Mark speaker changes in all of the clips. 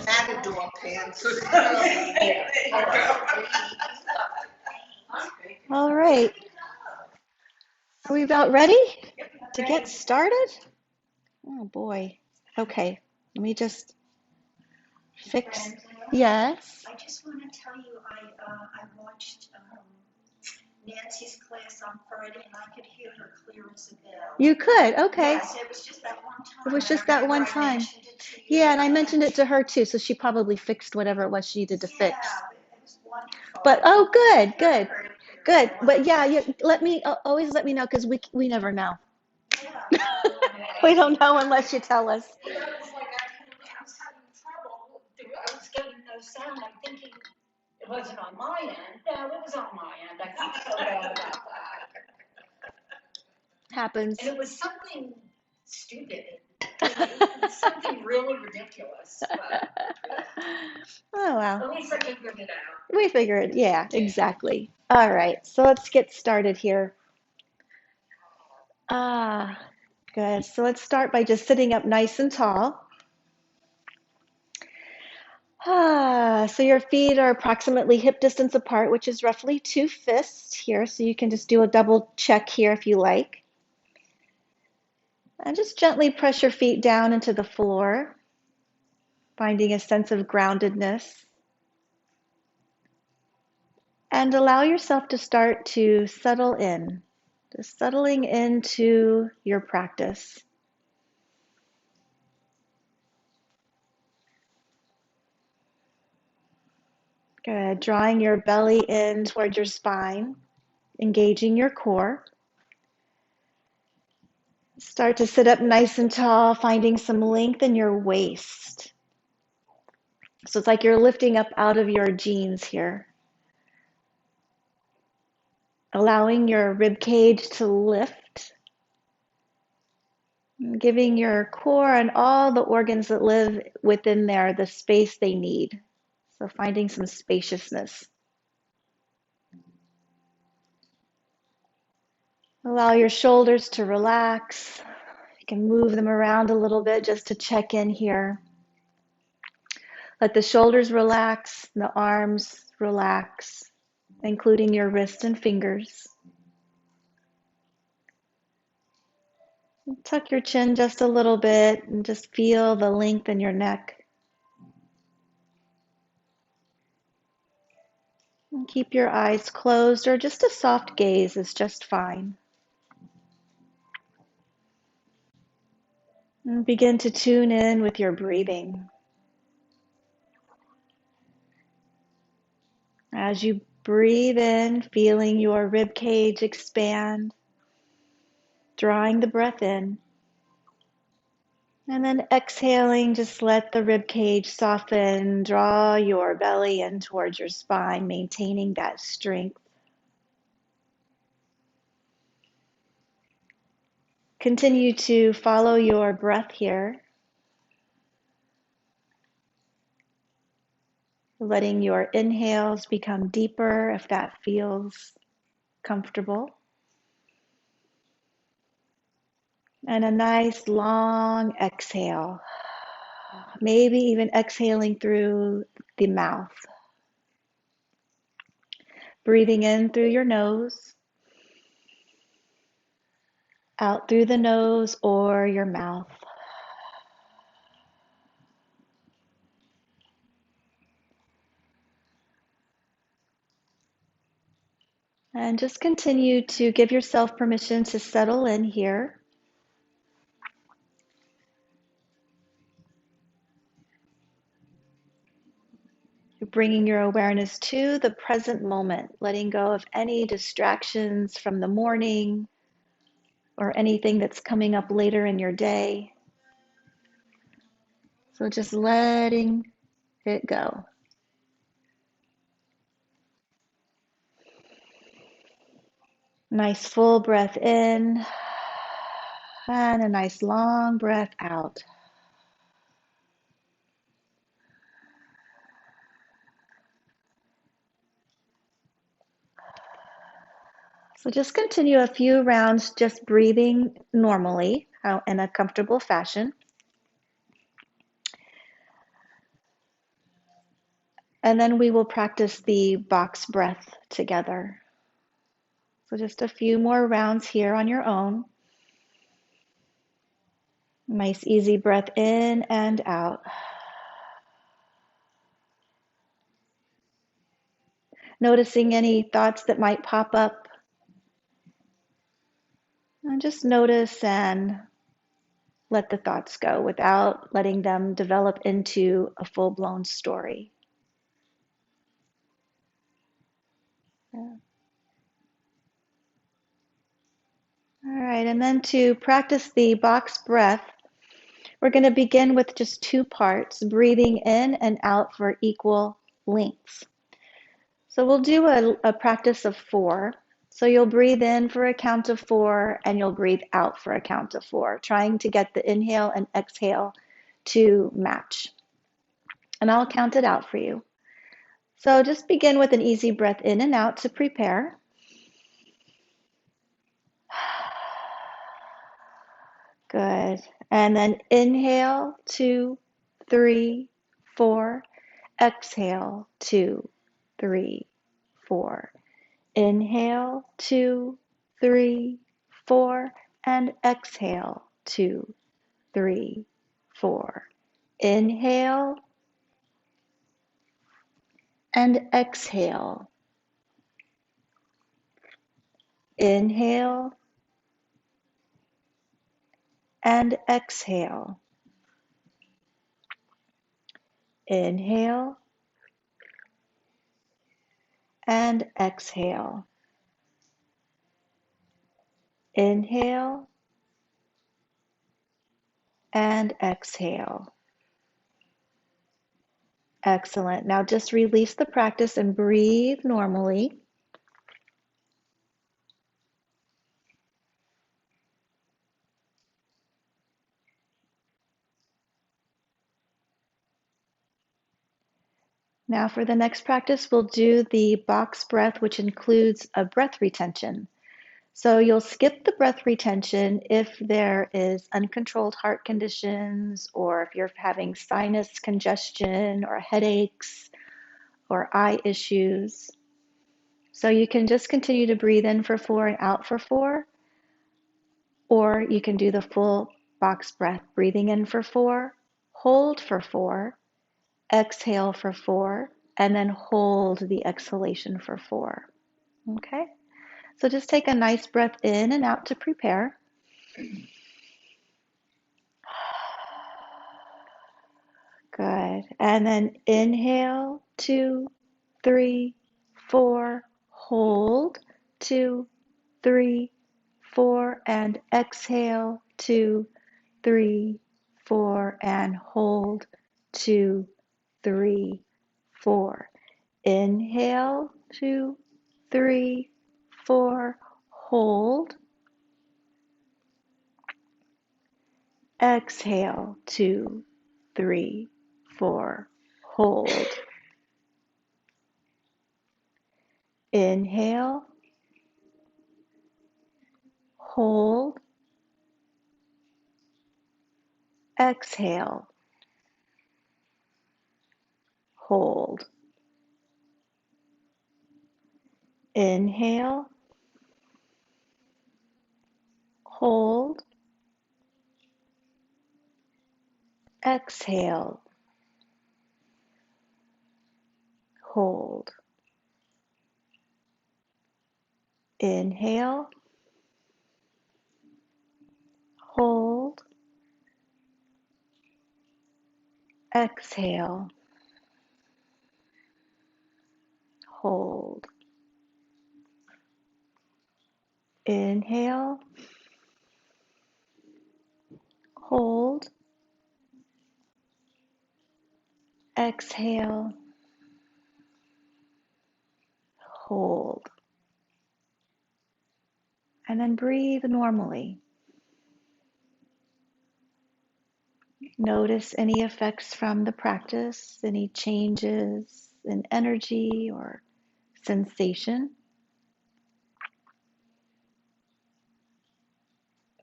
Speaker 1: Matador pants.
Speaker 2: All right. Are we about ready to get started? Oh boy. Okay. Let me just fix. Yes.
Speaker 3: I just want to tell you, I watched Nancy's class on Friday, and I could hear her clear as a bell.
Speaker 2: You could. Okay.
Speaker 3: Yes, it was just that one time.
Speaker 2: It was just that one time. Yeah, and I mentioned it to her too, so she probably fixed whatever it was she needed to fix.
Speaker 3: Yeah, it was wonderful.
Speaker 2: But oh, good. But yeah, always let me know, because we never know.
Speaker 3: Yeah.
Speaker 2: We don't know unless you tell us.
Speaker 3: I was having trouble. I was getting no sound. I'm thinking it wasn't on my end. No, it was on my end. I felt so bad about that.
Speaker 2: Happens.
Speaker 3: And it was something stupid. It was something really ridiculous. But,
Speaker 2: Oh, wow.
Speaker 3: at least I figured it out.
Speaker 2: We figured, yeah, exactly. All right, so let's get started here. Good. So let's start by just sitting up nice and tall. So your feet are approximately hip distance apart, which is roughly 2 fists here. So you can just do a double check here if you like. And just gently press your feet down into the floor, finding a sense of groundedness. And allow yourself to start to settle in, just settling into your practice. Good. Drawing your belly in towards your spine, engaging your core. Start to sit up nice and tall, finding some length in your waist. So it's like you're lifting up out of your jeans here. Allowing your rib cage to lift. Giving your core and all the organs that live within there the space they need. So finding some spaciousness. Allow your shoulders to relax. You can move them around a little bit just to check in here. Let the shoulders relax, the arms relax, including your wrists and fingers. Tuck your chin just a little bit and just feel the length in your neck. And keep your eyes closed, or just a soft gaze is just fine. And begin to tune in with your breathing. As you breathe in, feeling your rib cage expand, drawing the breath in. And then exhaling, just let the rib cage soften, draw your belly in towards your spine, maintaining that strength. Continue to follow your breath here, letting your inhales become deeper if that feels comfortable. And a nice long exhale, maybe even exhaling through the mouth. Breathing in through your nose, out through the nose or your mouth. And just continue to give yourself permission to settle in here. You're bringing your awareness to the present moment, letting go of any distractions from the morning or anything that's coming up later in your day. So just letting it go. Nice full breath in and a nice long breath out. So just continue a few rounds just breathing normally in a comfortable fashion. And then we will practice the box breath together. So just a few more rounds here on your own. Nice easy breath in and out. Noticing any thoughts that might pop up. And just notice and let the thoughts go without letting them develop into a full-blown story. Yeah. All right, and then to practice the box breath, we're going to begin with just 2 parts, breathing in and out for equal lengths. So we'll do a practice of 4. So you'll breathe in for a count of 4 and you'll breathe out for a count of 4, trying to get the inhale and exhale to match. And I'll count it out for you. So just begin with an easy breath in and out to prepare. Good. And then inhale, 2, 3, 4. Exhale, 2, 3, 4. Inhale, 2, 3, 4. And exhale, 2, 3, 4. Inhale and exhale. Inhale and exhale. Inhale and exhale. Inhale and exhale. Excellent. Now just release the practice and breathe normally. Now for the next practice, we'll do the box breath, which includes a breath retention. So you'll skip the breath retention if there is uncontrolled heart conditions, or if you're having sinus congestion or headaches or eye issues. So you can just continue to breathe in for 4 and out for 4, or you can do the full box breath, breathing in for 4, hold for 4, exhale for 4, and then hold the exhalation for 4. Okay? So just take a nice breath in and out to prepare. Good. And then inhale, 2, 3, 4, hold, 2, 3, 4, and exhale, 2, 3, 4, and hold, 2, 3, 4. Inhale, 2, 3, 4, hold. Exhale, 2, 3, 4, hold. Inhale, hold. Exhale, hold. Inhale, hold. Exhale, hold. Inhale, hold. Exhale, hold. Inhale, hold. Exhale, hold. And then breathe normally. Notice any effects from the practice, any changes in energy or sensation.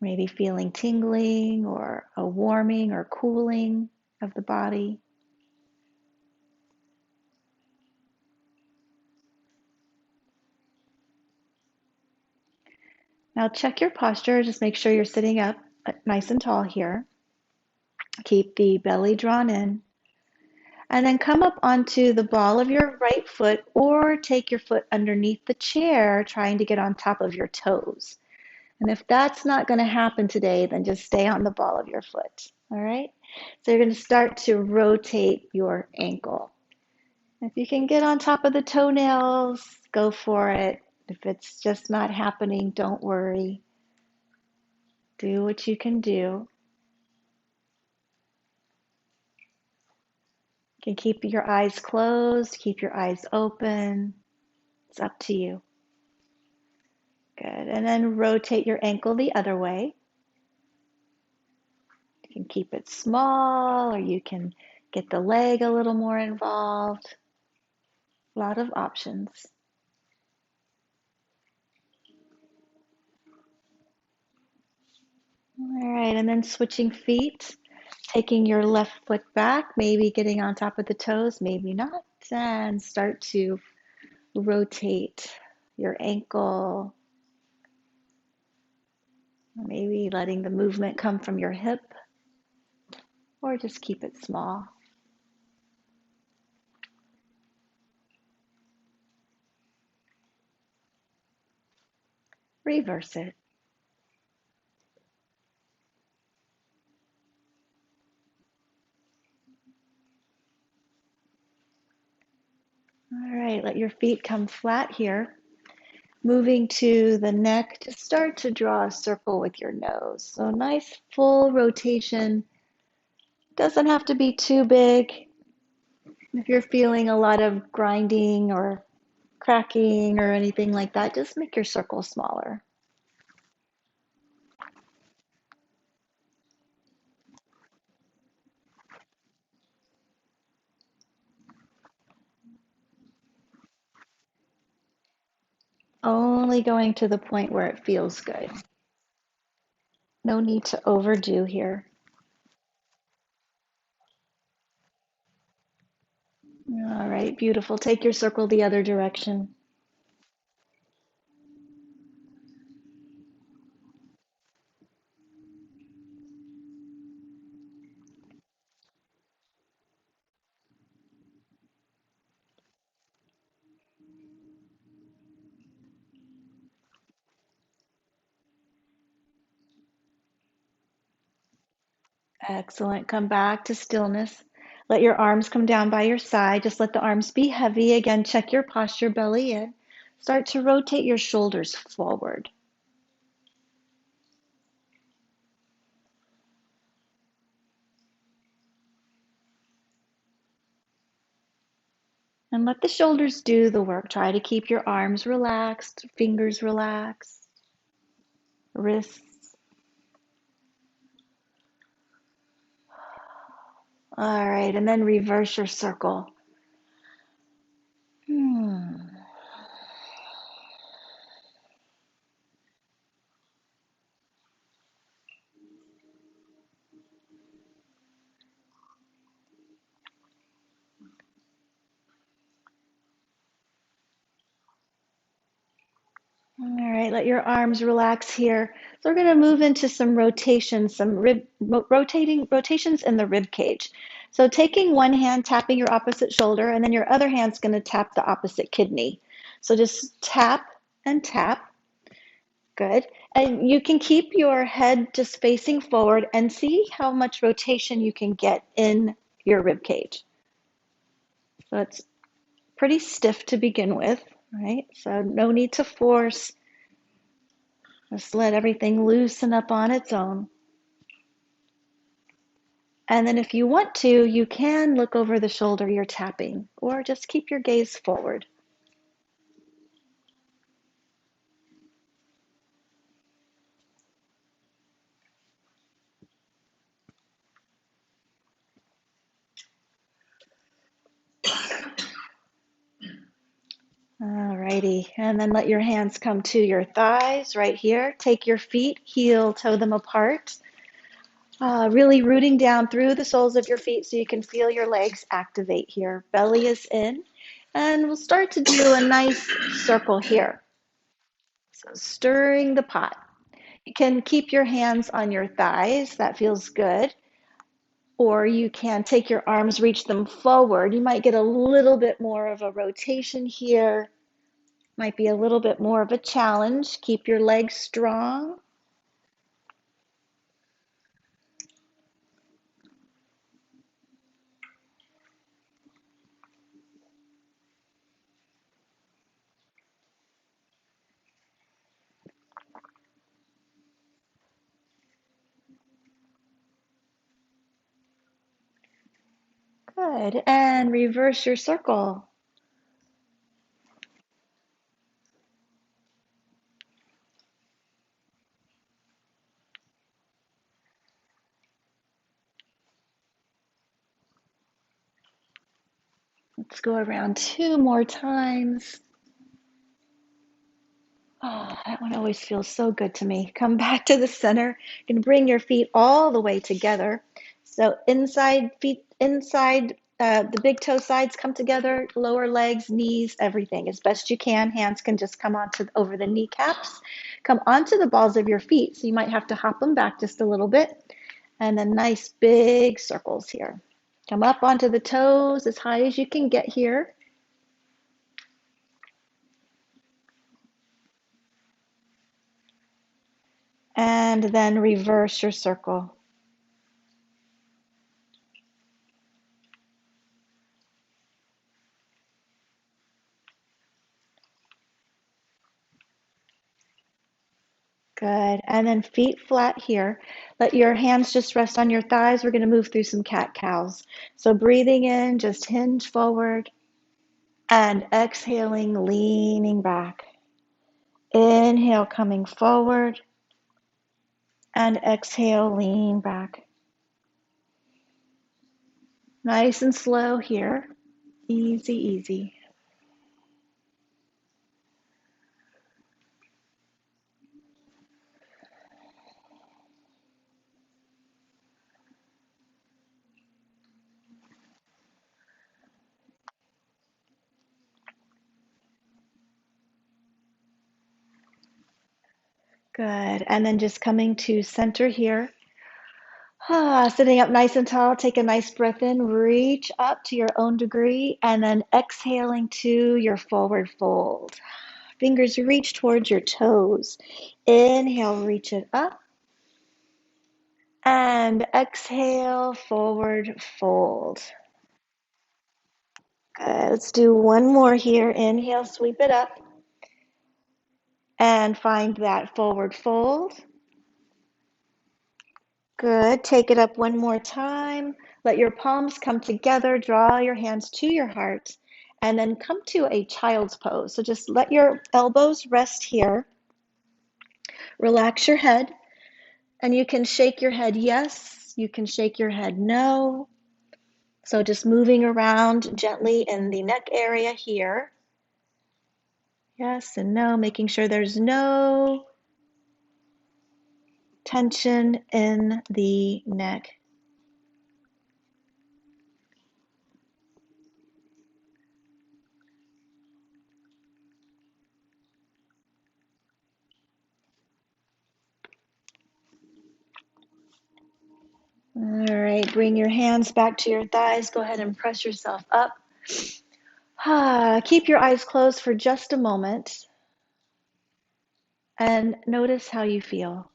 Speaker 2: Maybe feeling tingling or a warming or cooling of the body. Now check your posture. Just make sure you're sitting up nice and tall here. Keep the belly drawn in. And then come up onto the ball of your right foot or take your foot underneath the chair, trying to get on top of your toes. And if that's not going to happen today, then just stay on the ball of your foot. All right? So you're going to start to rotate your ankle. If you can get on top of the toenails, go for it. If it's just not happening, don't worry. Do what you can do. You can keep your eyes closed, keep your eyes open. It's up to you. Good. And then rotate your ankle the other way. You can keep it small, or you can get the leg a little more involved. A lot of options. All right, and then switching feet, taking your left foot back, maybe getting on top of the toes, maybe not, and start to rotate your ankle, maybe letting the movement come from your hip, or just keep it small. Reverse it. All right, let your feet come flat here. Moving to the neck, just start to draw a circle with your nose. So nice full rotation. Doesn't have to be too big. If you're feeling a lot of grinding or cracking or anything like that, just make your circle smaller. Only going to the point where it feels good. No need to overdo here. All right, beautiful. Take your circle the other direction. Excellent. Come back to stillness. Let your arms come down by your side. Just let the arms be heavy. Again, check your posture, belly in. Start to rotate your shoulders forward. And let the shoulders do the work. Try to keep your arms relaxed, fingers relaxed, wrists. All right, and then reverse your circle. All right, let your arms relax here. So we're going to move into some rotations, rotations in the rib cage. So taking one hand, tapping your opposite shoulder, and then your other hand's going to tap the opposite kidney. So just tap and tap. Good. And you can keep your head just facing forward and see how much rotation you can get in your rib cage. So it's pretty stiff to begin with, right? So no need to force. Just let everything loosen up on its own. And then if you want to, you can look over the shoulder you're tapping, or just keep your gaze forward. All Alrighty, and then let your hands come to your thighs right here. Take your feet, heel, toe them apart. Really rooting down through the soles of your feet so you can feel your legs activate here. Belly is in, and we'll start to do a nice circle here. So stirring the pot. You can keep your hands on your thighs, that feels good. Or you can take your arms, reach them forward. You might get a little bit more of a rotation here. Might be a little bit more of a challenge. Keep your legs strong. Good. And reverse your circle. Let's go around 2 more times. Oh, that one always feels so good to me. Come back to the center. You can bring your feet all the way together. So inside feet, inside the big toe sides come together, lower legs, knees, everything as best you can. Hands can just come onto over the kneecaps. Come onto the balls of your feet. So you might have to hop them back just a little bit. And then nice big circles here. Come up onto the toes as high as you can get here. And then reverse your circle. Good. And then feet flat here. Let your hands just rest on your thighs. We're going to move through some cat-cows. So breathing in, just hinge forward. And exhaling, leaning back. Inhale, coming forward. And exhale, lean back. Nice and slow here. Easy, easy. Good. And then just coming to center here. Sitting up nice and tall, take a nice breath in, reach up to your own degree, and then exhaling to your forward fold. Fingers reach towards your toes. Inhale, reach it up. And exhale, forward fold. Good. Let's do one more here. Inhale, sweep it up. And find that forward fold. Good. Take it up one more time. Let your palms come together. Draw your hands to your heart. And then come to a child's pose. So just let your elbows rest here. Relax your head. And you can shake your head yes. You can shake your head no. So just moving around gently in the neck area here. Yes and no. Making sure there's no tension in the neck. All right, bring your hands back to your thighs. Go ahead and press yourself up. Keep your eyes closed for just a moment and notice how you feel.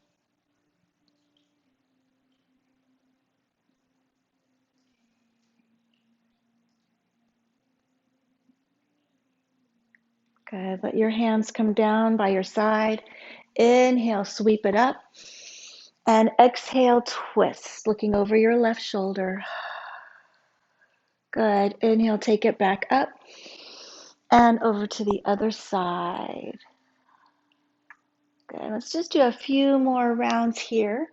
Speaker 2: Good. Let your hands come down by your side. Inhale, sweep it up. And exhale, twist, looking over your left shoulder. Good. Inhale, take it back up and over to the other side. Good. Let's just do a few more rounds here.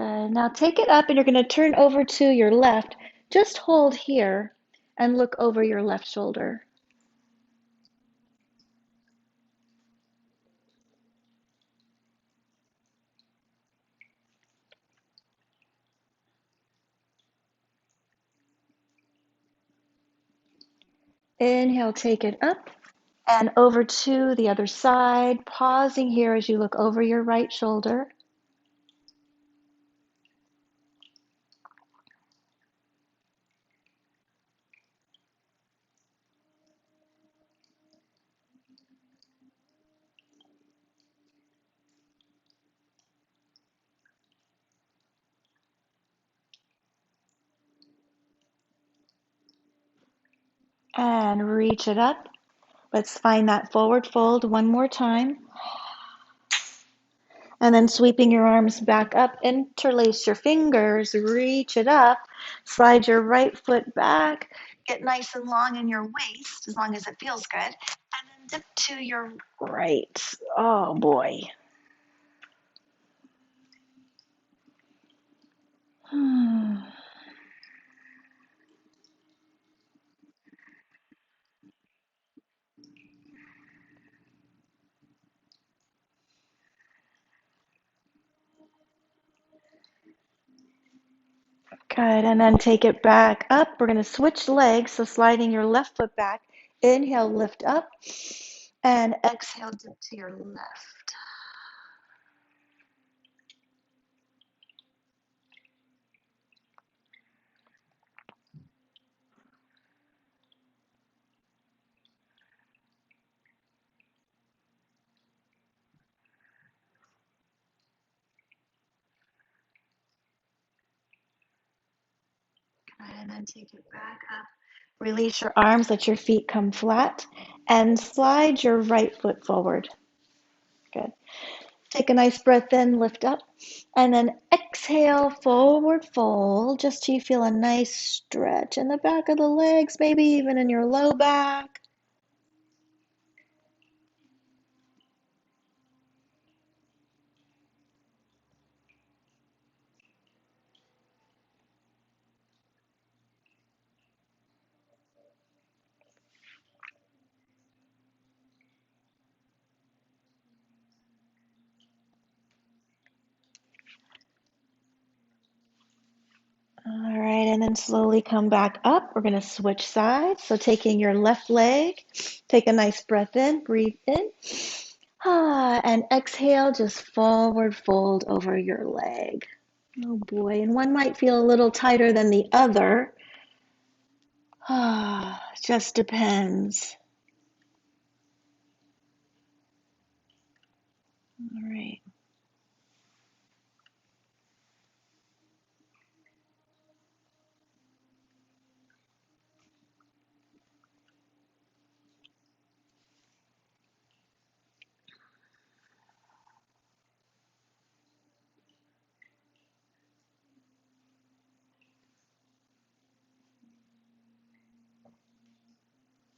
Speaker 2: Good. Now take it up and you're going to turn over to your left. Just hold here and look over your left shoulder. Inhale, take it up and over to the other side, pausing here as you look over your right shoulder. And reach it up. Let's find that forward fold one more time. And then sweeping your arms back up, interlace your fingers, reach it up, slide your right foot back, get nice and long in your waist, as long as it feels good, and then dip to your right. Oh boy. Good, and then take it back up. We're going to switch legs, so sliding your left foot back. Inhale, lift up, and exhale, dip to your left. And then take it back up. Release your arms, let your feet come flat, and slide your right foot forward. Good. Take a nice breath in, lift up, and then exhale, forward fold, just till you feel a nice stretch in the back of the legs, maybe even in your low back. All right, and then slowly come back up. We're going to switch sides. So taking your left leg, take a nice breath in, breathe in. And exhale, just forward fold over your leg. Oh boy, and one might feel a little tighter than the other. Just depends. All right.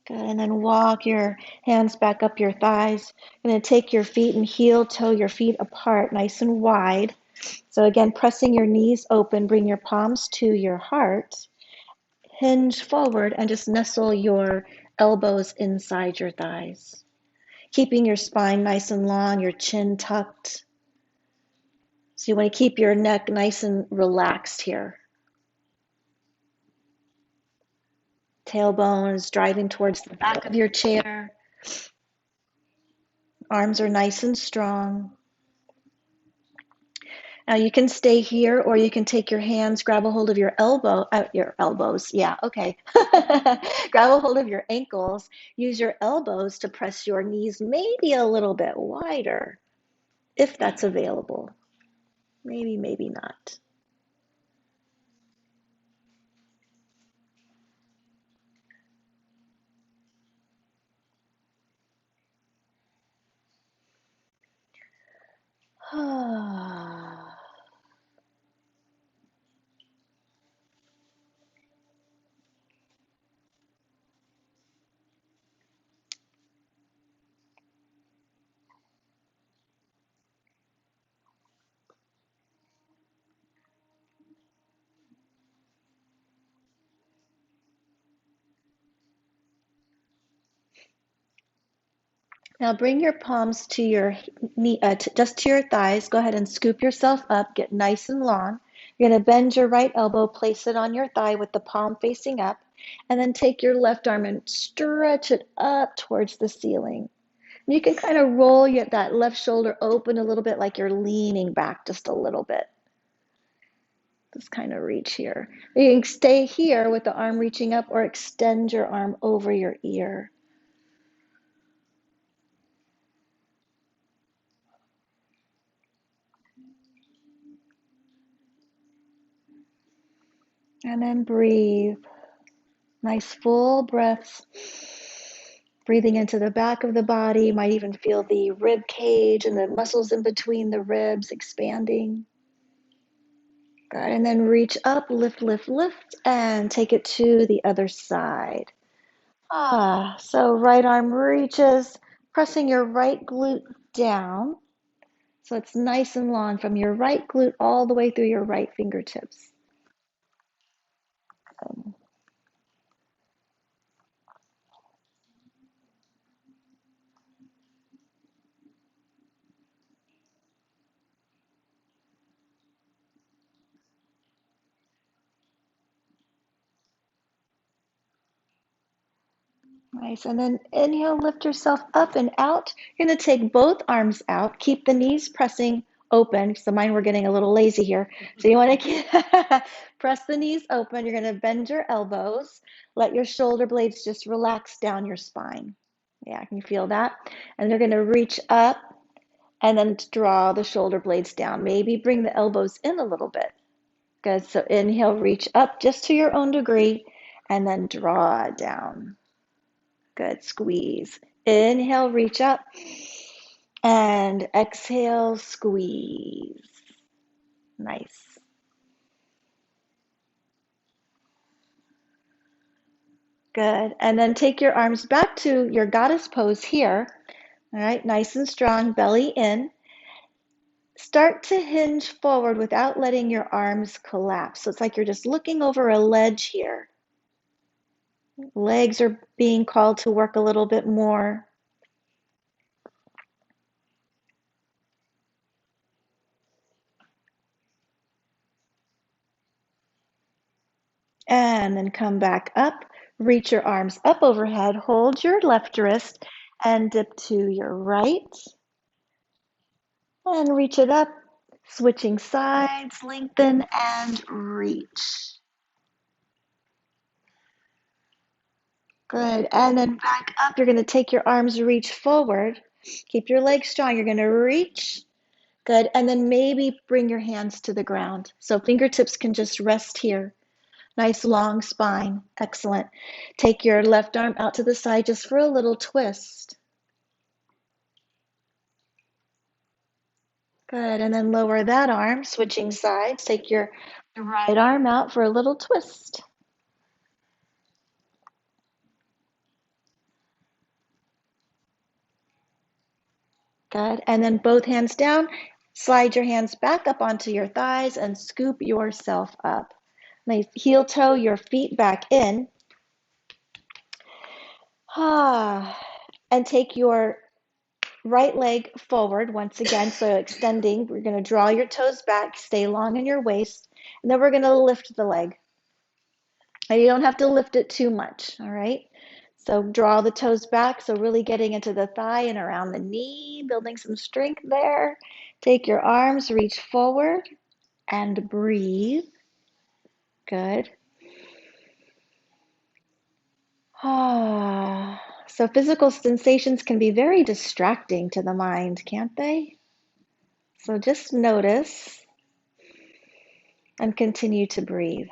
Speaker 2: Good, and then walk your hands back up your thighs. You're going to take your feet and heel toe your feet apart, nice and wide. So again, pressing your knees open, bring your palms to your heart. Hinge forward and just nestle your elbows inside your thighs. Keeping your spine nice and long, your chin tucked. So you want to keep your neck nice and relaxed here. Tailbones driving towards the back of your chair. Arms are nice and strong. Now you can stay here or you can take your hands, grab a hold of your elbows. Yeah, okay. Grab a hold of your ankles. Use your elbows to press your knees maybe a little bit wider, if that's available. Maybe, maybe not. Now bring your palms to your knee, just to your thighs. Go ahead and scoop yourself up. Get nice and long. You're going to bend your right elbow, place it on your thigh with the palm facing up, and then take your left arm and stretch it up towards the ceiling. And you can kind of roll that left shoulder open a little bit like you're leaning back just a little bit. Just kind of reach here. You can stay here with the arm reaching up or extend your arm over your ear. And then breathe. Nice full breaths. Breathing into the back of the body. You might even feel the rib cage and the muscles in between the ribs expanding. Good. And then reach up, lift, lift, lift, and take it to the other side. So right arm reaches, pressing your right glute down. So it's nice and long from your right glute all the way through your right fingertips. Nice. And then inhale, lift yourself up and out. You're going to take both arms out. Keep the knees pressing open. So mine were getting a little lazy here. So you want to press the knees open. You're going to bend your elbows. Let your shoulder blades just relax down your spine. Yeah, can you feel that? And you're going to reach up and then draw the shoulder blades down. Maybe bring the elbows in a little bit. Good. So inhale, reach up just to your own degree, and then draw down. Good. Squeeze. Inhale, reach up, and exhale, squeeze. Nice. Good. And then take your arms back to your goddess pose here. All right, nice and strong, belly in. Start to hinge forward without letting your arms collapse. So it's like you're just looking over a ledge here. Legs are being called to work a little bit more. And then come back up. Reach your arms up overhead. Hold your left wrist and dip to your right. And reach it up. Switching sides, lengthen and reach. Good. And then back up. You're going to take your arms, reach forward. Keep your legs strong. You're going to reach. Good. And then maybe bring your hands to the ground. So fingertips can just rest here. Nice long spine. Excellent. Take your left arm out to the side just for a little twist. Good. And then lower that arm, switching sides. Take your right arm out for a little twist. Good. And then both hands down. Slide your hands back up onto your thighs and scoop yourself up. Nice. Heel toe your feet back in. And take your right leg forward once again. So extending, we're going to draw your toes back, stay long in your waist, and then we're going to lift the leg. And you don't have to lift it too much, all right? So draw the toes back, so really getting into the thigh and around the knee, building some strength there. Take your arms, reach forward, and breathe. Good. So physical sensations can be very distracting to the mind, can't they? So just notice and continue to breathe.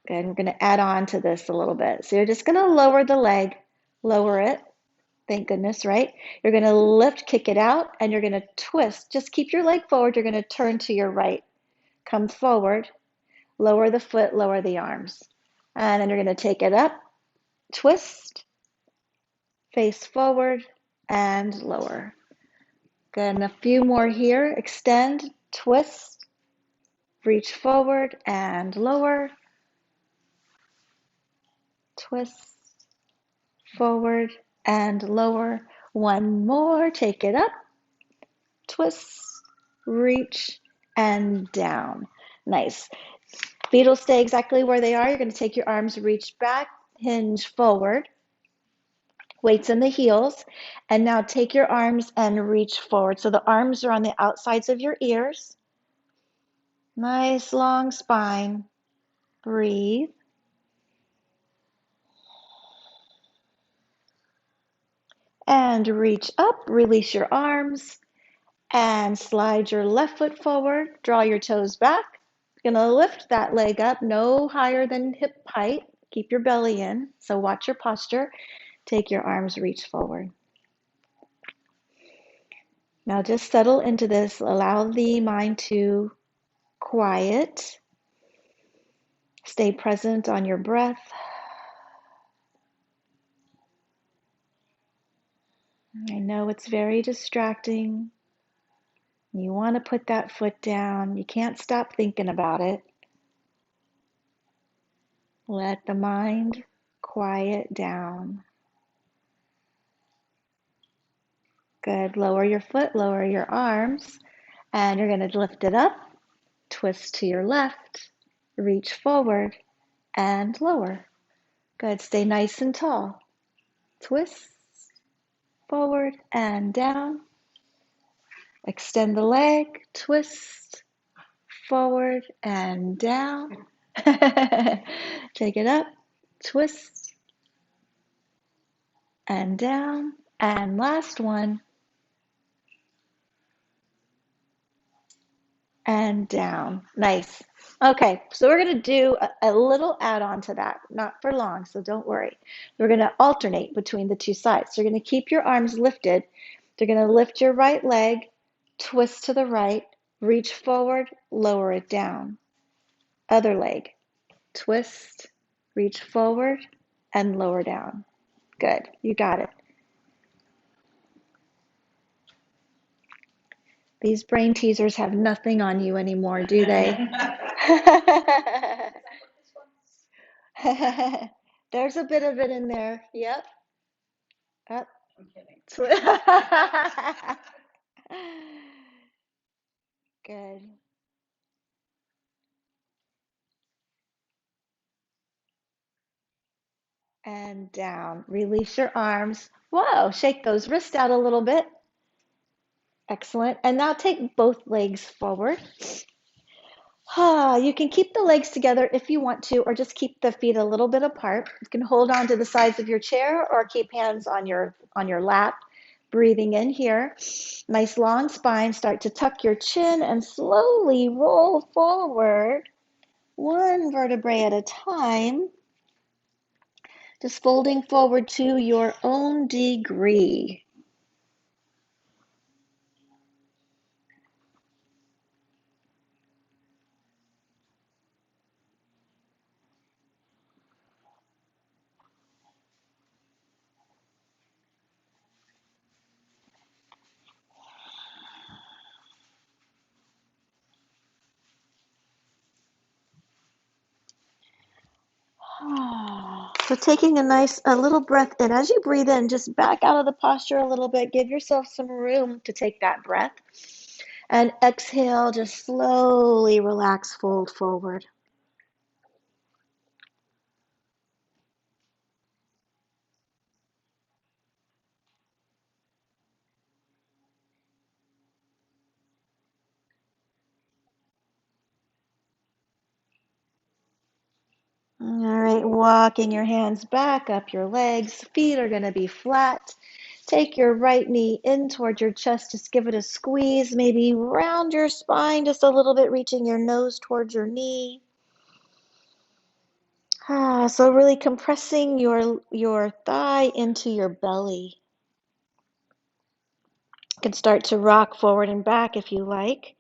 Speaker 2: Good. We're going to add on to this a little bit. So you're just going to lower the leg, lower it. Thank goodness, right? You're going to lift, kick it out, and you're going to twist. Just keep your leg forward. You're going to turn to your right. Come forward, lower the foot, lower the arms. And then you're going to take it up, twist, face forward, and lower. Good. And a few more here. Extend, twist, reach forward, and lower. Twist, forward and lower. One more, take it up, twist, reach, and down. Nice. Feet will stay exactly where they are. You're going to take your arms, reach back, hinge forward, weights in the heels, and now take your arms and reach forward. So the arms are on the outsides of your ears. Nice long spine. Breathe. And reach up, release your arms, and slide your left foot forward. Draw your toes back. You're going to lift that leg up, no higher than hip height. Keep your belly in, so watch your posture. Take your arms, reach forward. Now just settle into this. Allow the mind to quiet. Stay present on your breath. I know it's very distracting. You want to put that foot down. You can't stop thinking about it. Let the mind quiet down. Good. Lower your foot, lower your arms, and you're going to lift it up, twist to your left, reach forward, and lower. Good. Stay nice and tall. Twist, forward, and down. Extend the leg, twist, forward, and down. Take it up, twist, and down. And last one. And down. Nice. Okay, so we're going to do a little add-on to that, not for long, so don't worry. We're going to alternate between the two sides. So you're going to keep your arms lifted. You're going to lift your right leg, twist to the right, reach forward, lower it down. Other leg, twist, reach forward, and lower down. Good, you got it. These brain teasers have nothing on you anymore, do they? There's a bit of it in there. Yep. Up.
Speaker 3: I'm kidding.
Speaker 2: Good. And down. Release your arms. Whoa, shake those wrists out a little bit. Excellent. And now take both legs forward. You can keep the legs together if you want to, or just keep the feet a little bit apart. You can hold on to the sides of your chair or keep hands on your lap. Breathing in here. Nice long spine. Start to tuck your chin and slowly roll forward, one vertebrae at a time. Just folding forward to your own degree. So taking a little breath in. As you breathe in, just back out of the posture a little bit. Give yourself some room to take that breath. And exhale, just slowly relax, fold forward. All right, walking your hands back up your legs. Feet are going to be flat. Take your right knee in toward your chest. Just give it a squeeze. Maybe round your spine just a little bit, reaching your nose towards your knee. So really compressing your thigh into your belly. You can start to rock forward and back if you like.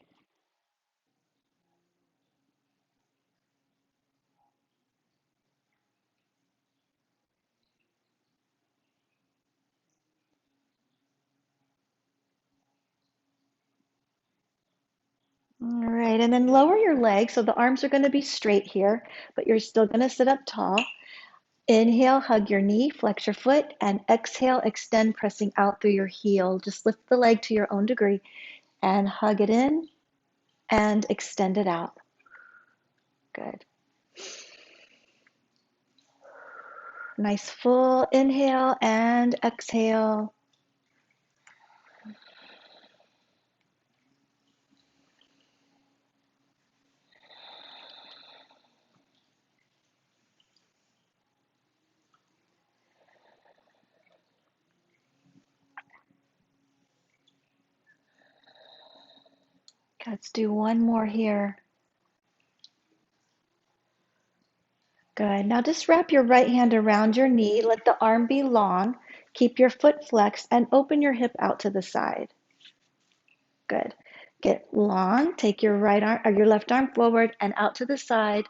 Speaker 2: All right, and then lower your legs. So the arms are going to be straight here, but you're still going to sit up tall. Inhale, hug your knee, flex your foot, and exhale, extend, pressing out through your heel. Just lift the leg to your own degree and hug it in and extend it out. Good. Nice full inhale and exhale. Let's do one more here. Good. Now just wrap your right hand around your knee. Let the arm be long. Keep your foot flexed and open your hip out to the side. Good. Get long. Take your right arm or your left arm forward and out to the side.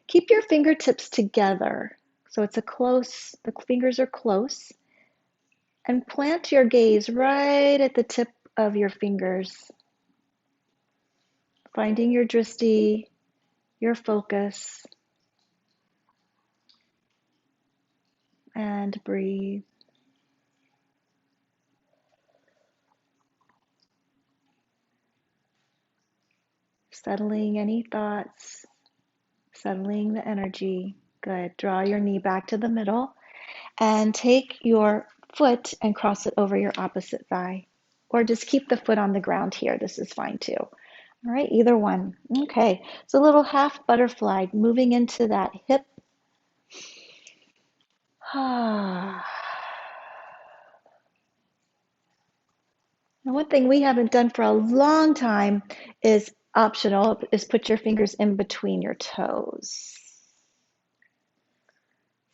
Speaker 2: Keep your fingertips together. So it's the fingers are close. And plant your gaze right at the tip of your fingers. Finding your drishti, your focus. And breathe. Settling any thoughts, settling the energy. Good. Draw your knee back to the middle and take your foot and cross it over your opposite thigh. Or just keep the foot on the ground here. This is fine too. All right, either one. Okay, so a little half butterfly moving into that hip. Now, one thing we haven't done for a long time is optional, is put your fingers in between your toes.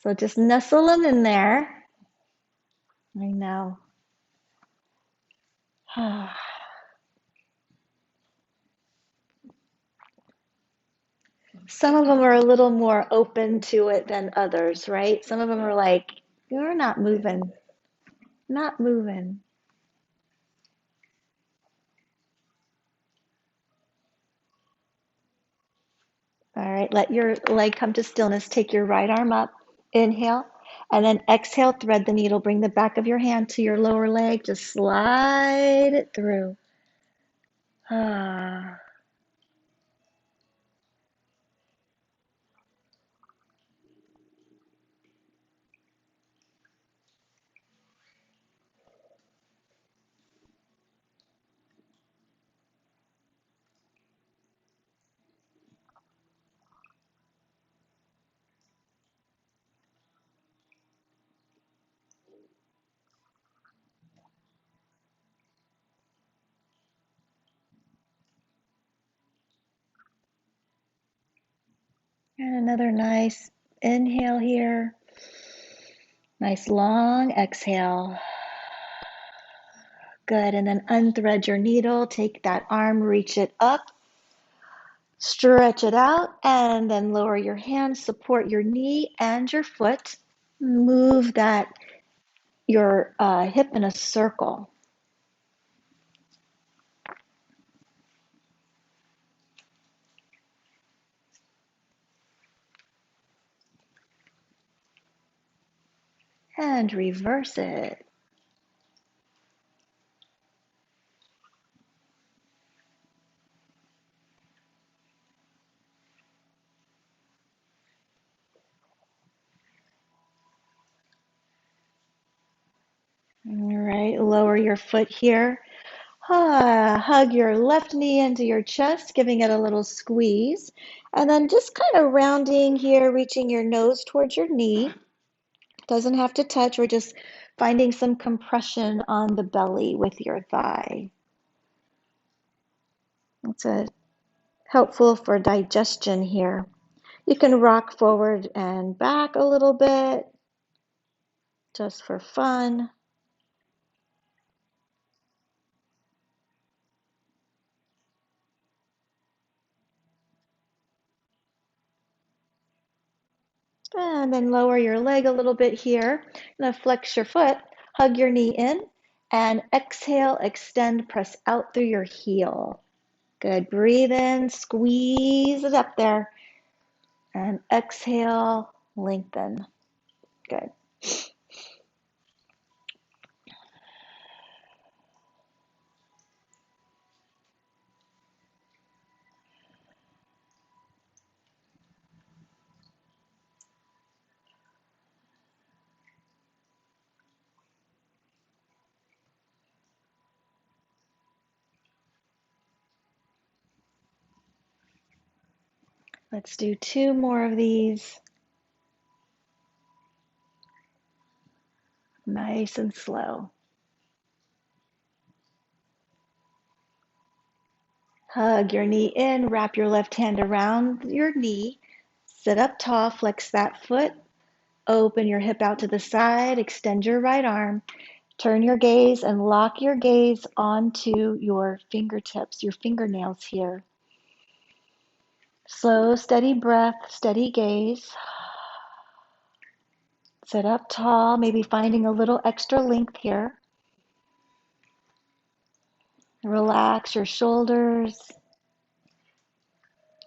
Speaker 2: So just nestle them in there. I know. Some of them are a little more open to it than others, right? Some of them are like, you're not moving, not moving. All right, let your leg come to stillness. Take your right arm up, inhale, and then exhale, thread the needle. Bring the back of your hand to your lower leg. Just slide it through. And another nice inhale here. Nice long exhale. Good, and then unthread your needle. Take that arm, reach it up. Stretch it out and then lower your hands, support your knee and your foot. Move your hip in a circle. And reverse it. All right, lower your foot here. Hug your left knee into your chest, giving it a little squeeze. And then just kind of rounding here, reaching your nose towards your knee. Doesn't have to touch. We're just finding some compression on the belly with your thigh. It's helpful for digestion here. You can rock forward and back a little bit, just for fun. And then lower your leg a little bit here. Now flex your foot, hug your knee in, and exhale, extend, press out through your heel. Good, breathe in, squeeze it up there, and exhale, lengthen. Good. Let's do 2 more of these. Nice and slow. Hug your knee in, wrap your left hand around your knee, sit up tall, flex that foot, open your hip out to the side, extend your right arm, turn your gaze and lock your gaze onto your fingertips, your fingernails here. Slow, steady breath, steady gaze. Sit up tall, maybe finding a little extra length here. Relax your shoulders,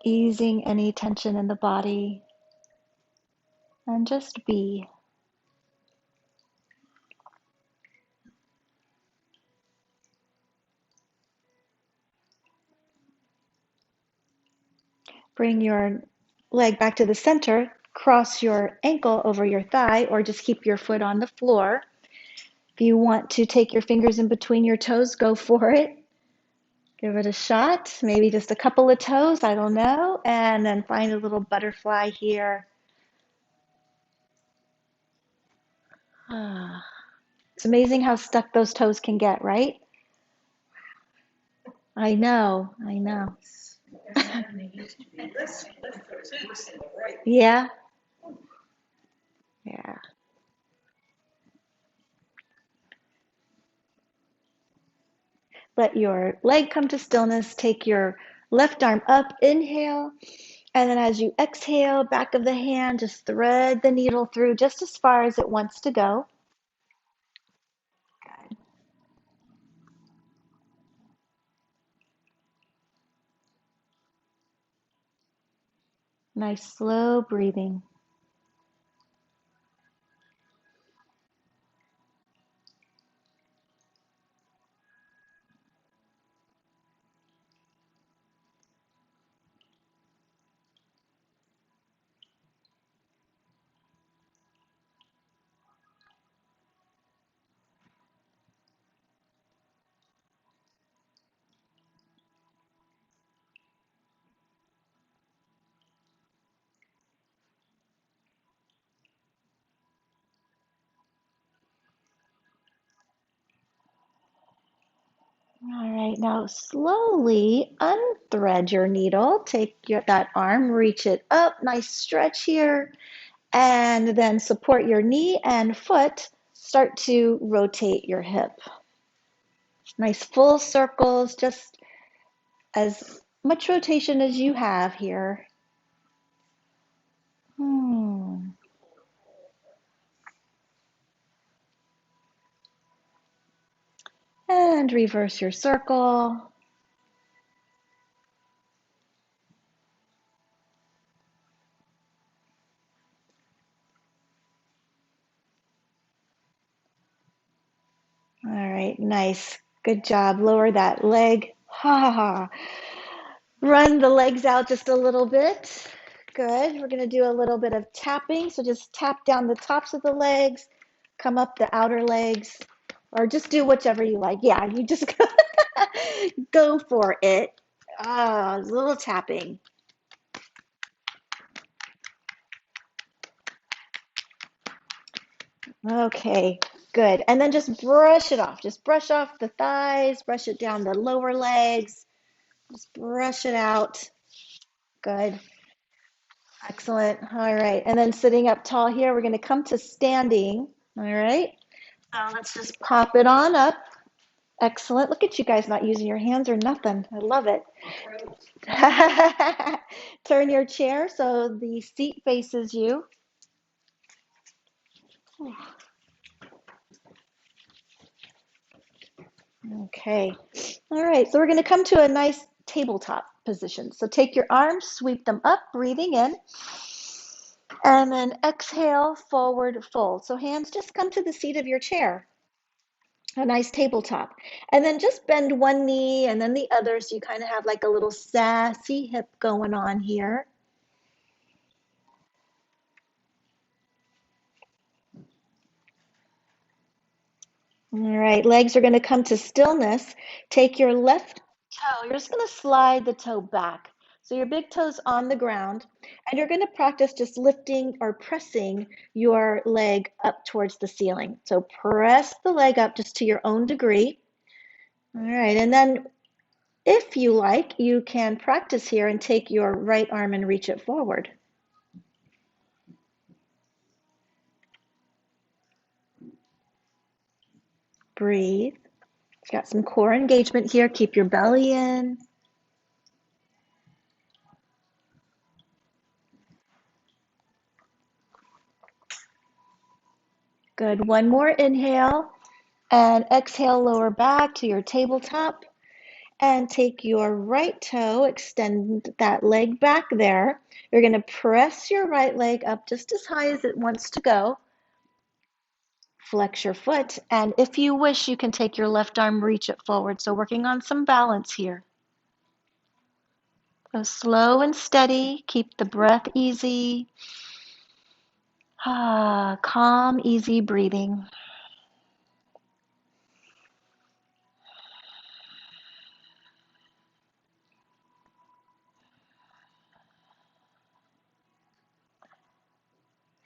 Speaker 2: easing any tension in the body, and just be. Bring your leg back to the center, cross your ankle over your thigh, or just keep your foot on the floor. If you want to take your fingers in between your toes, go for it. Give it a shot, maybe just a couple of toes, I don't know, and then find a little butterfly here. It's amazing how stuck those toes can get, right? I know, I know. Yeah, yeah. Let your leg come to stillness. Take your left arm up, inhale, and then as you exhale, back of the hand, just thread the needle through just as far as it wants to go. Good. Nice slow breathing. All right, now slowly unthread your needle. That arm, reach it up, nice stretch here, and then support your knee and foot. Start to rotate your hip. Nice full circles, just as much rotation as you have here. And reverse your circle. All right, nice. Good job. Lower that leg. Ha ha ha. Run the legs out just a little bit. Good. We're going to do a little bit of tapping. So just tap down the tops of the legs, come up the outer legs, or just do whichever you like. Yeah, you just go for it. A little tapping. Okay, good. And then just brush it off. Just brush off the thighs, brush it down the lower legs. Just brush it out. Good. Excellent. All right. And then sitting up tall here, we're going to come to standing. All right. So let's just pop it on up. Excellent. Look at you guys not using your hands or nothing. I love it. Turn your chair so the seat faces you. Okay. All right. So we're going to come to a nice tabletop position. So take your arms, sweep them up, breathing in. And then exhale, forward fold. So hands just come to the seat of your chair, a nice tabletop. And then just bend one knee and then the other so you kind of have like a little sassy hip going on here. All right, legs are going to come to stillness. Take your left toe, you're just going to slide the toe back. So your big toe's on the ground, and you're going to practice just lifting or pressing your leg up towards the ceiling. So press the leg up just to your own degree. All right, and then if you like, you can practice here and take your right arm and reach it forward. Breathe. Got some core engagement here. Keep your belly in. Good. One more inhale and exhale, lower back to your tabletop and take your right toe, extend that leg back there. You're going to press your right leg up just as high as it wants to go. Flex your foot, and if you wish, you can take your left arm, reach it forward. So working on some balance here. Go slow and steady. Keep the breath easy. Calm, easy breathing.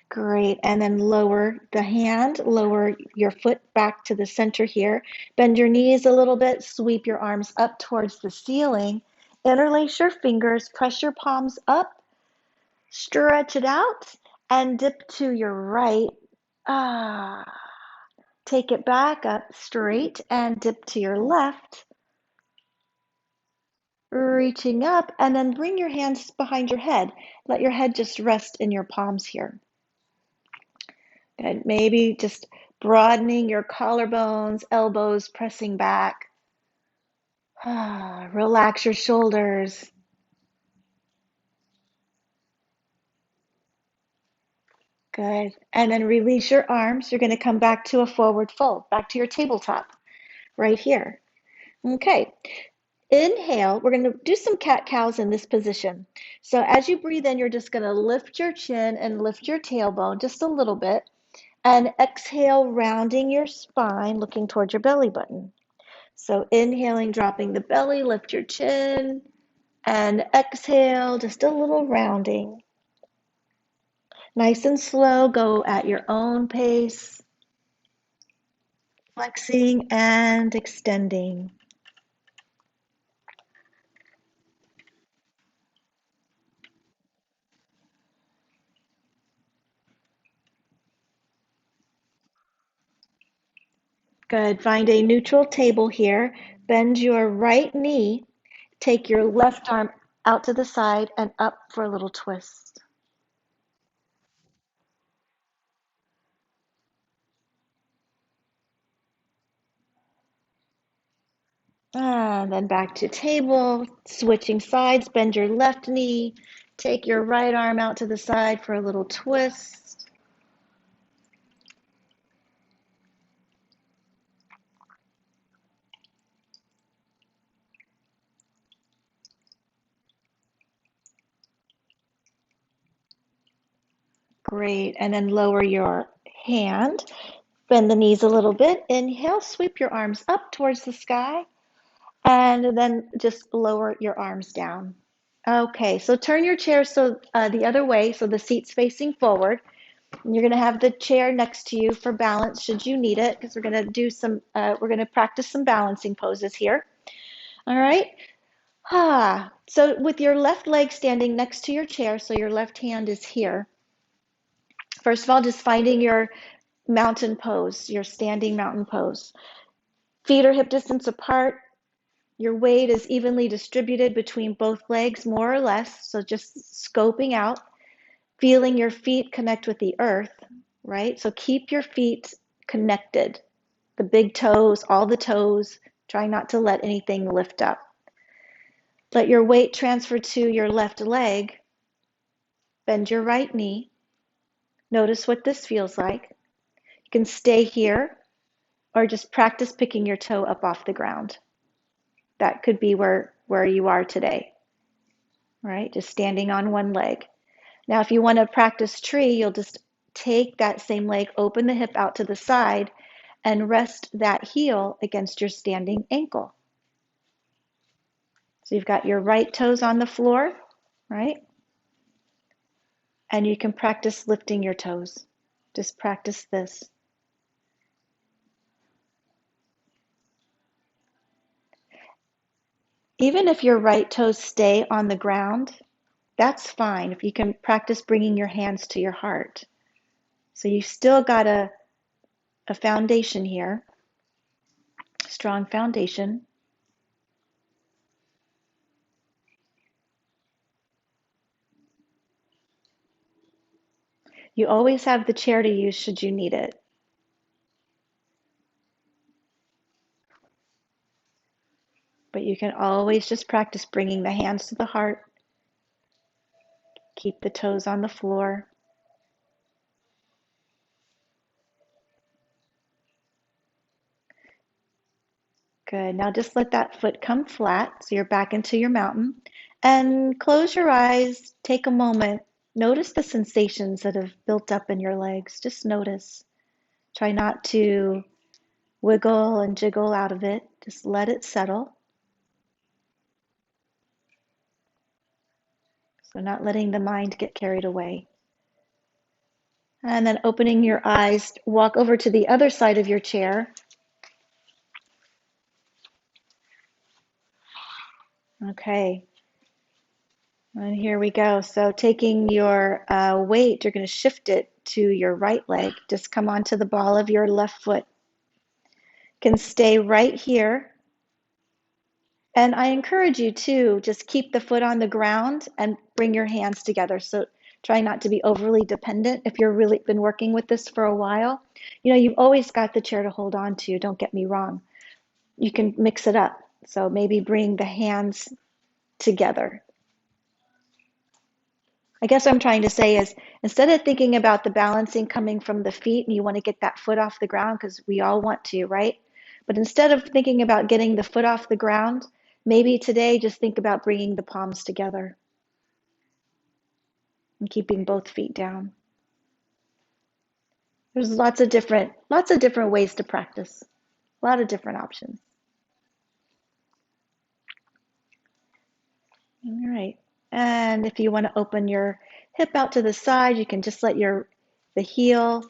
Speaker 2: Great. And then lower the hand, lower your foot back to the center here. Bend your knees a little bit, sweep your arms up towards the ceiling. Interlace your fingers, press your palms up, stretch it out, and dip to your right. Ah. Take it back up straight and dip to your left. Reaching up, and then bring your hands behind your head. Let your head just rest in your palms here. And maybe just broadening your collarbones, elbows pressing back. Relax your shoulders. Good. And then release your arms. You're going to come back to a forward fold, back to your tabletop right here. Okay. Inhale, we're going to do some cat-cows in this position. So as you breathe in, you're just going to lift your chin and lift your tailbone just a little bit. And exhale, rounding your spine, looking towards your belly button. So inhaling, dropping the belly, lift your chin. And exhale, just a little rounding. Nice and slow, go at your own pace. Flexing and extending. Good. Find a neutral table here. Bend your right knee. Take your left arm out to the side and up for a little twist. And then back to table. Switching sides. Bend your left knee. Take your right arm out to the side for a little twist. Great. And then lower your hand. Bend the knees a little bit. Inhale, sweep your arms up towards the sky. And then just lower your arms down. Okay, so turn your chair so the other way, so the seat's facing forward. And you're going to have the chair next to you for balance should you need it, because we're going to do some, we're going to practice some balancing poses here. All right. So with your left leg standing next to your chair, so your left hand is here. First of all, just finding your mountain pose, your standing mountain pose. Feet are hip distance apart. Your weight is evenly distributed between both legs, more or less. So just scoping out, feeling your feet connect with the earth, right? So keep your feet connected. The big toes, all the toes. Try not to let anything lift up. Let your weight transfer to your left leg. Bend your right knee. Notice what this feels like. You can stay here or just practice picking your toe up off the ground. That could be where you are today, right? Just standing on one leg. Now, if you want to practice tree, you'll just take that same leg, open the hip out to the side, and rest that heel against your standing ankle. So you've got your right toes on the floor, right? And you can practice lifting your toes. Just practice this. Even if your right toes stay on the ground, that's fine if you can practice bringing your hands to your heart. So you've still got a foundation here, strong foundation. You always have the chair to use should you need it. But you can always just practice bringing the hands to the heart. Keep the toes on the floor. Good. Now just let that foot come flat so you're back into your mountain. And close your eyes. Take a moment. Notice the sensations that have built up in your legs. Just notice. Try not to wiggle and jiggle out of it. Just let it settle. So not letting the mind get carried away. And then opening your eyes, walk over to the other side of your chair. Okay. And here we go. So taking your weight, you're going to shift it to your right leg. Just come onto the ball of your left foot. Can stay right here. And I encourage you to just keep the foot on the ground and bring your hands together. So try not to be overly dependent. If you're really been working with this for a while, you know, you've always got the chair to hold on to. Don't get me wrong. You can mix it up. So maybe bring the hands together. I guess what I'm trying to say is instead of thinking about the balancing coming from the feet and you want to get that foot off the ground because we all want to, right? But instead of thinking about getting the foot off the ground, maybe today just think about bringing the palms together and keeping both feet down. There's lots of different ways to practice. A lot of different options. All right. And if you want to open your hip out to the side, you can just let the heel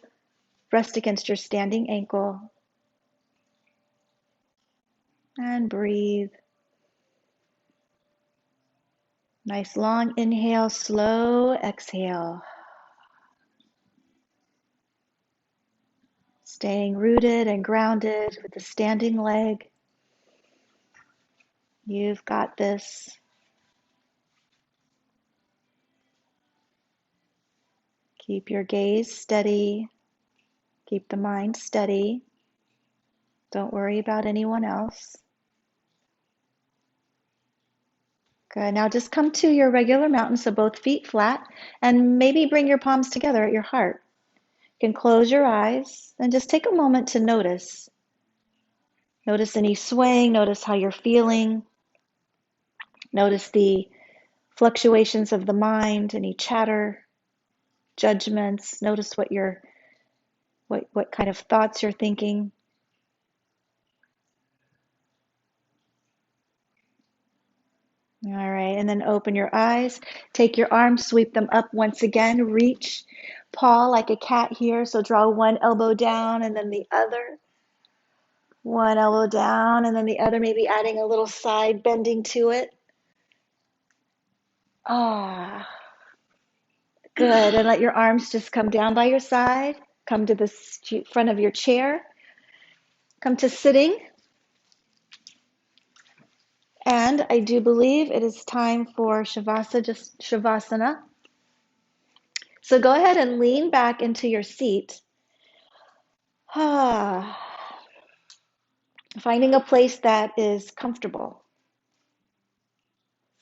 Speaker 2: rest against your standing ankle and breathe. Nice long inhale, slow exhale. Staying rooted and grounded with the standing leg. You've got this. Keep your gaze steady. Keep the mind steady. Don't worry about anyone else. Good. Now just come to your regular mountain, so both feet flat, and maybe bring your palms together at your heart. You can close your eyes and just take a moment to notice. Notice any swaying, notice how you're feeling. Notice the fluctuations of the mind, any chatter, judgments. Notice what kind of thoughts you're thinking. All right, and then open your eyes. Take your arms, sweep them up once again. Reach, paw like a cat here. So draw one elbow down and then the other. One elbow down and then the other, maybe adding a little side bending to it. Ah, good. And let your arms just come down by your side. Come to the front of your chair. Come to sitting. And I do believe it is time for Shavasana. So go ahead and lean back into your seat. Finding a place that is comfortable.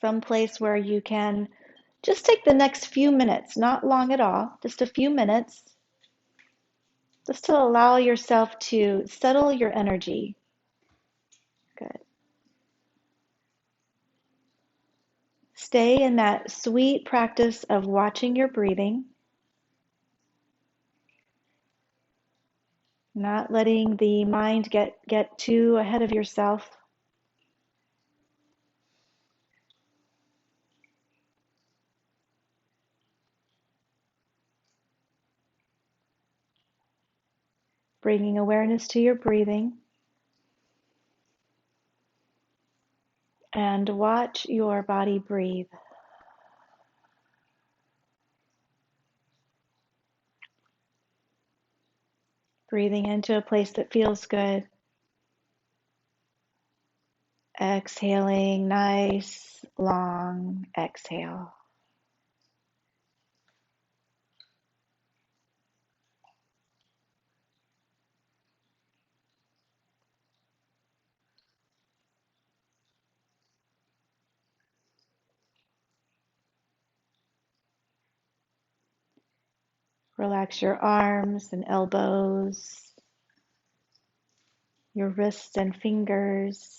Speaker 2: Some place where you can Just take the next few minutes, not long at all, just a few minutes, just to allow yourself to settle your energy. Good. Stay in that sweet practice of watching your breathing, not letting the mind get too ahead of yourself. Bringing awareness to your breathing, and watch your body breathe. Breathing into a place that feels good. Exhaling, nice, long exhale. Relax your arms and elbows, your wrists and fingers.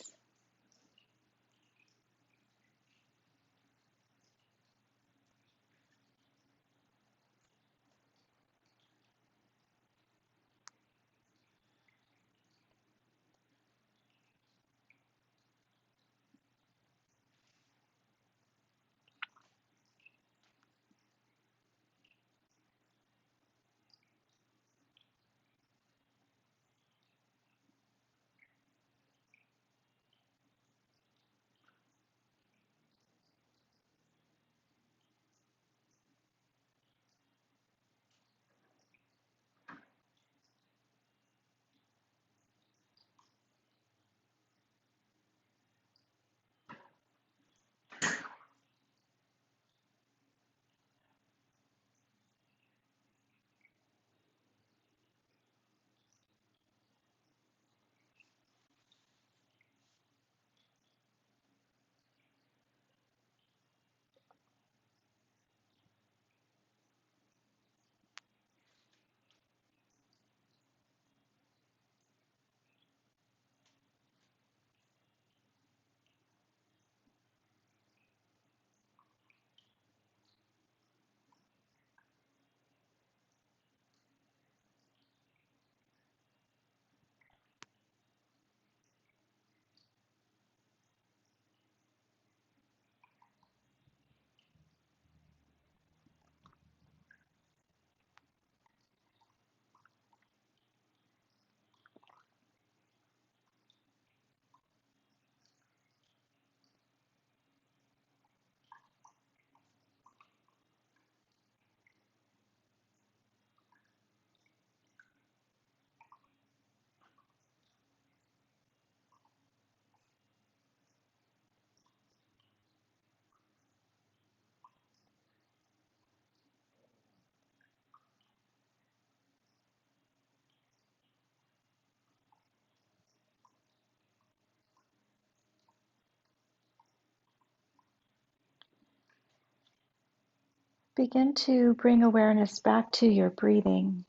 Speaker 2: Begin to bring awareness back to your breathing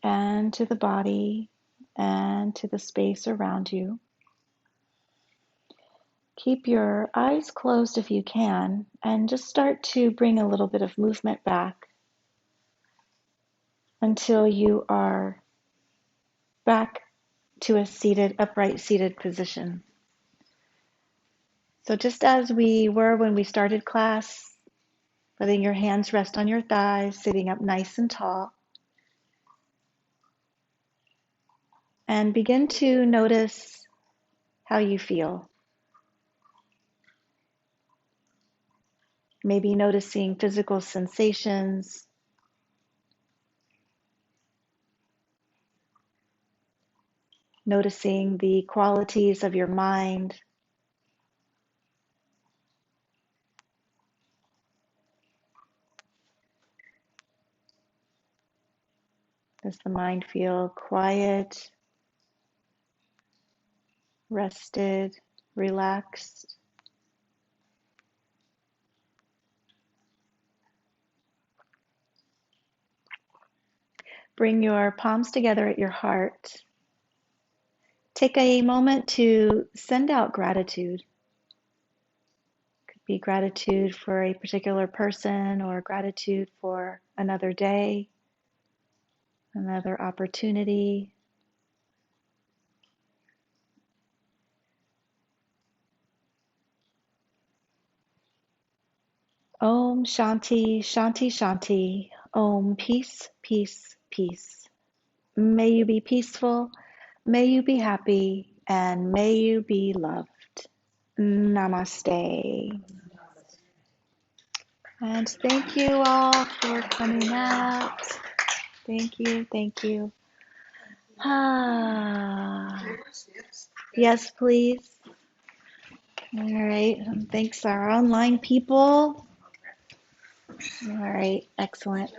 Speaker 2: and to the body and to the space around you. Keep your eyes closed if you can, and just start to bring a little bit of movement back until you are back to a seated, upright seated position. So just as we were when we started class, letting your hands rest on your thighs, sitting up nice and tall, and begin to notice how you feel. Maybe noticing physical sensations, noticing the qualities of your mind. Does the mind feel quiet, rested, relaxed? Bring your palms together at your heart. Take a moment to send out gratitude. Could be gratitude for a particular person or gratitude for another day, another opportunity. Om Shanti, Shanti, Shanti. Om peace, peace, peace. May you be peaceful, may you be happy, and may you be loved. Namaste. And thank you all for coming out. Thank you, thank you. Ah, yes, please. All right. Thanks, our online people. All right, excellent.